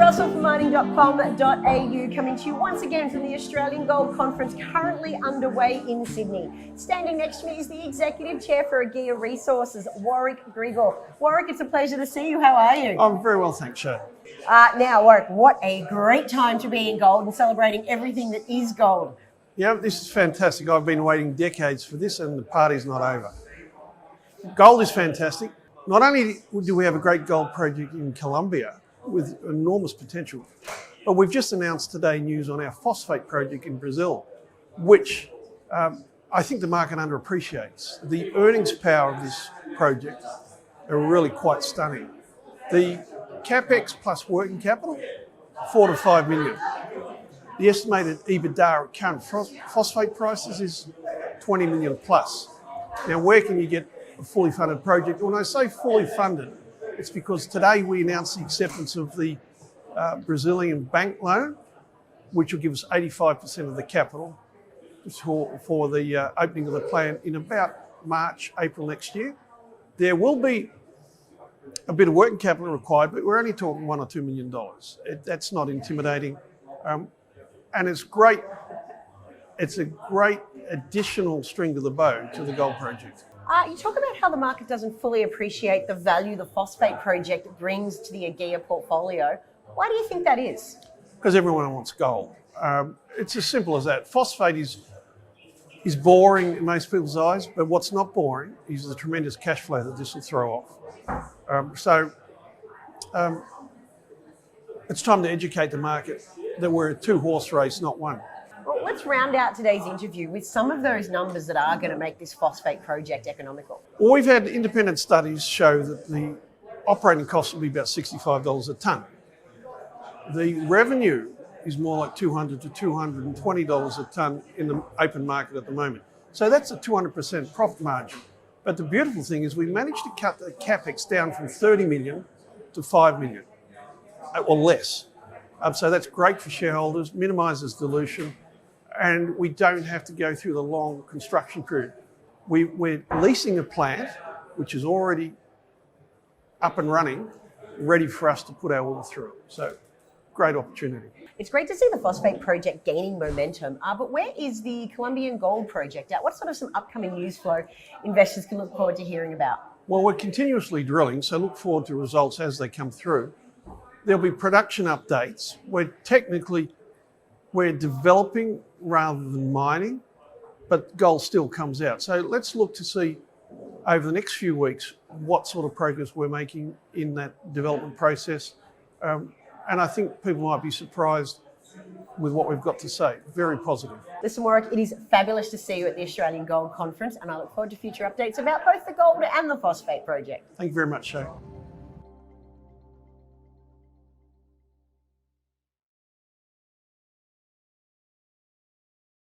Russell from mining.com.au coming to you once again from the Australian Gold Conference currently underway in Sydney. Standing next to me is the Executive Chair for Aguia Resources, Warwick Grigor. Warwick, it's a pleasure to see you. How are you? I'm very well, thanks, Shae. Now, Warwick, what a great time to be in gold and celebrating everything that is gold. Yeah, this is fantastic. I've been waiting decades for this and the party's not over. Gold is fantastic. Not only do we have a great gold project in Colombia with enormous potential, but we've just announced today news on our Phosphate project in Brazil, which I think the market underappreciates. The earnings power of this project are really quite stunning. The CapEx plus working capital, 4 to 5 million. The estimated EBITDA at current phosphate prices is 20 million plus. Now, where can you get a fully funded project? When I say fully funded, it's because today we announced the acceptance of the Brazilian bank loan, which will give us 85% of the capital for the opening of the plant in about March, April next year. There will be a bit of working capital required, but we're only talking $1 or $2 million. That's not intimidating. And it's great. It's a great additional string to the bow to the gold project. You talk about how the market doesn't fully appreciate the value the Phosphate project brings to the Aguia portfolio. Why do you think that is? Because everyone wants gold. It's as simple as that. Phosphate is boring in most people's eyes, but what's not boring is the tremendous cash flow that this will throw off. It's time to educate the market that we're a two-horse race, not one. Well, let's round out today's interview with some of those numbers that are going to make this Phosphate project economical. Well, we've had independent studies show that the operating cost will be about $65 a tonne. The revenue is more like $200 to $220 a tonne in the open market at the moment. So that's a 200% profit margin. But the beautiful thing is we managed to cut the CapEx down from 30 million to 5 million or less. So that's great for shareholders, minimises dilution, and we don't have to go through the long construction period. We're leasing a plant which is already up and running, ready for us to put our ore through. So great opportunity. It's great to see the Phosphate project gaining momentum, but where is the Colombian gold project at? What sort of some upcoming news flow investors can look forward to hearing about? Well, we're continuously drilling, so look forward to results as they come through. There'll be production updates. We're developing rather than mining, but gold still comes out. So let's look to see over the next few weeks what sort of progress we're making in that development process. And I think people might be surprised with what we've got to say. Very positive. Listen, Warwick, it is fabulous to see you at the Australian Gold Conference, and I look forward to future updates about both the gold and the Phosphate project. Thank you very much, Shae.